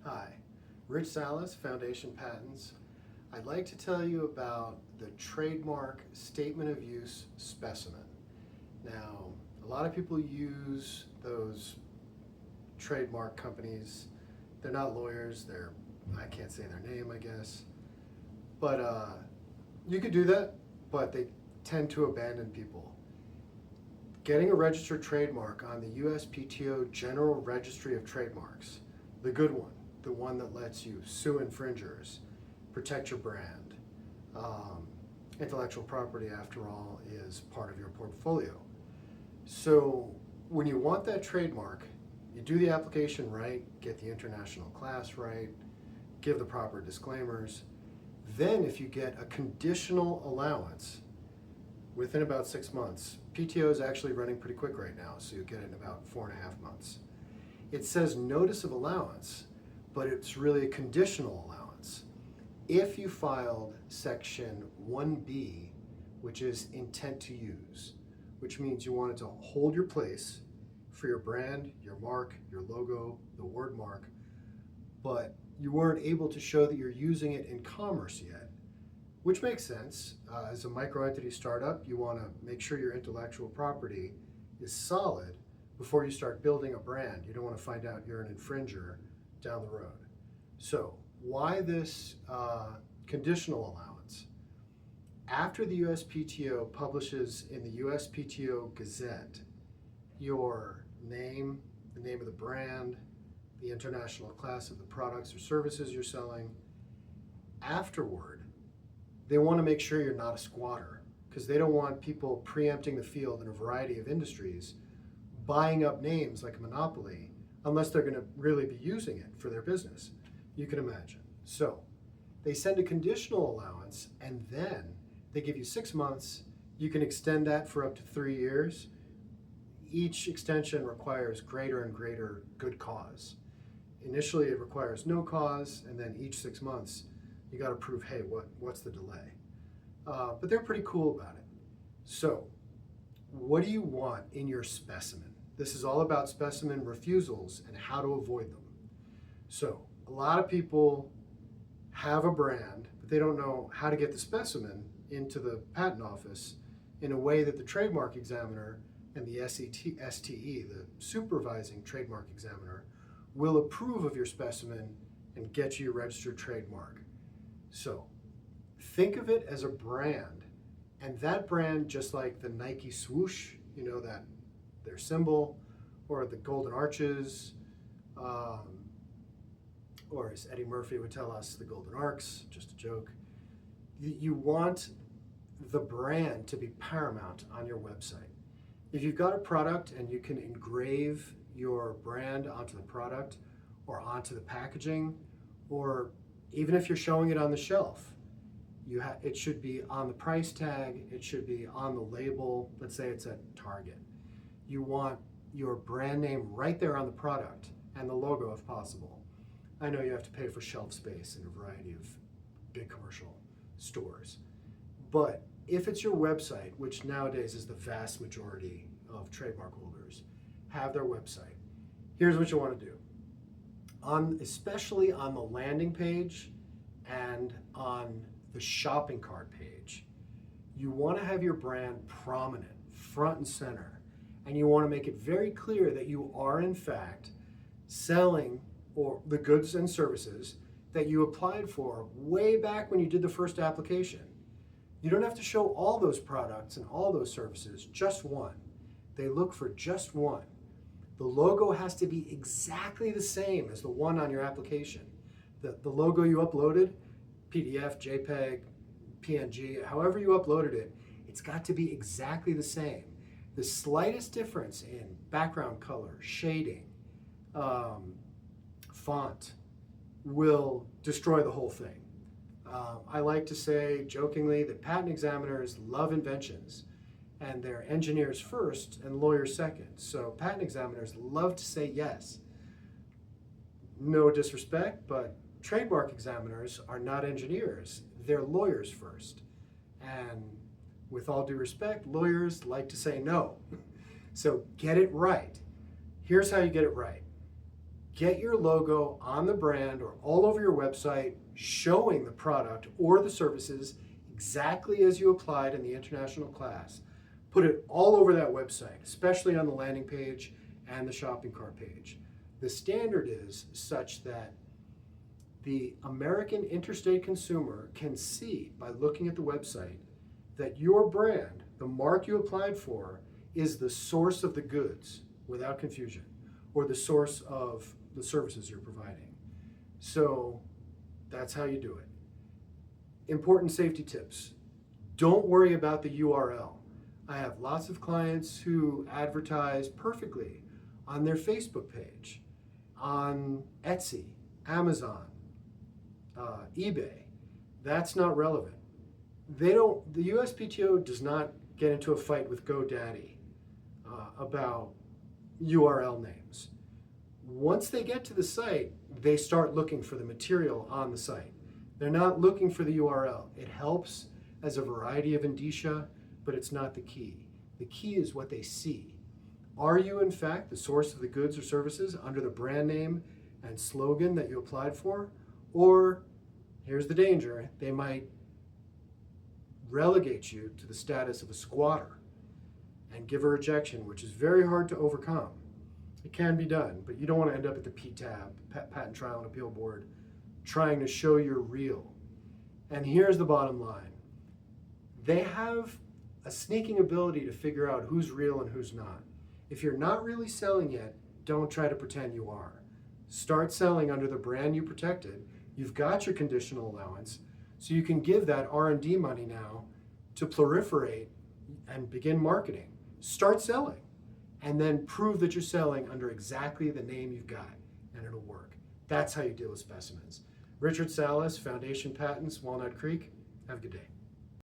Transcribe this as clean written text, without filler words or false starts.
Hi, Rich Salles, Foundation Patents. I'd like to tell you about the trademark statement of use specimen. Now, a lot of people use those trademark companies. They're not lawyers, I can't say their name, I guess. But you could do that, but they tend to abandon people. Getting a registered trademark on the USPTO General Registry of Trademarks, the good one, the one that lets you sue infringers, protect your brand. Intellectual property, after all, is part of your portfolio. So when you want that trademark, you do the application right, get the international class right, give the proper disclaimers. Then if you get a conditional allowance within about 6 months, PTO is actually running pretty quick right now, so you get it in about 4.5 months. It says notice of allowance, but it's really a conditional allowance. If you filed section 1B, which is intent to use, which means you wanted to hold your place for your brand, your mark, your logo, the word mark, but you weren't able to show that you're using it in commerce yet, which makes sense. As a microentity startup, you want to make sure your intellectual property is solid before you start building a brand. You don't want to find out you're an infringer down the road. So why this conditional allowance? After the USPTO publishes in the USPTO Gazette your name, the name of the brand, the international class of the products or services you're selling, afterward, they want to make sure you're not a squatter, because they don't want people preempting the field in a variety of industries, buying up names like a monopoly, unless they're going to really be using it for their business. You can imagine. So they send a conditional allowance, and then they give you 6 months. You can extend that for up to 3 years. Each extension requires greater and greater good cause. Initially, it requires no cause, and then each 6 months, you got to prove, hey, what's the delay? But they're pretty cool about it. So what do you want in your specimen? This is all about specimen refusals and how to avoid them. So a lot of people have a brand, but they don't know how to get the specimen into the patent office in a way that the trademark examiner and the STE, the supervising trademark examiner, will approve of your specimen and get you your registered trademark. So think of it as a brand, and that brand, just like the Nike swoosh, you know, that their symbol, or the golden arches, or as Eddie Murphy would tell us, the golden arcs, just a joke. You want the brand to be paramount on your website. If you've got a product and you can engrave your brand onto the product or onto the packaging, or even if you're showing it on the shelf, it should be on the price tag, it should be on the label. Let's say it's at Target. You want your brand name right there on the product and the logo if possible. I know you have to pay for shelf space in a variety of big commercial stores, but if it's your website, which nowadays is the vast majority of trademark holders, have their website. Here's what you want to do. Especially on the landing page and on the shopping cart page, you want to have your brand prominent, front and center, and you want to make it very clear that you are in fact selling or the goods and services that you applied for way back when you did the first application. You don't have to show all those products and all those services, just one. They look for just one. The logo has to be exactly the same as the one on your application. The logo you uploaded, PDF, JPEG, PNG, however you uploaded it, it's got to be exactly the same. The slightest difference in background color, shading, font will destroy the whole thing. I like to say jokingly that patent examiners love inventions, and they're engineers first and lawyers second. So patent examiners love to say yes. No disrespect, but trademark examiners are not engineers. They're lawyers first. And with all due respect, lawyers like to say no. So get it right. Here's how you get it right. get your logo on the brand or all over your website showing the product or the services exactly as you applied in the international class. Put it all over that website, especially on the landing page and the shopping cart page. The standard is such that the American interstate consumer can see by looking at the website that your brand, the mark you applied for, is the source of the goods without confusion, or the source of the services you're providing. So that's how you do it. Important safety tips. Don't worry about the URL. I have lots of clients who advertise perfectly on their Facebook page, on Etsy, Amazon, eBay. That's not relevant. The USPTO does not get into a fight with GoDaddy about URL names. Once they get to the site, they start looking for the material on the site. They're not looking for the URL. It helps as a variety of indicia, but it's not the key. The key is what they see. Are you, in fact, the source of the goods or services under the brand name and slogan that you applied for? Or, here's the danger, they might relegate you to the status of a squatter and give a rejection, which is very hard to overcome. It can be done, but you don't want to end up at the PTAB, Patent Trial and Appeal Board, trying to show you're real. And here's the bottom line. They have a sneaking ability to figure out who's real and who's not. If you're not really selling yet, don't try to pretend you are. Start selling under the brand you protected. You've got your conditional allowance, so you can give that R&D money now to proliferate and begin marketing. Start selling, and then prove that you're selling under exactly the name you've got, and it'll work. That's how you deal with specimens. Richard Salles, Foundation Patents, Walnut Creek. Have a good day.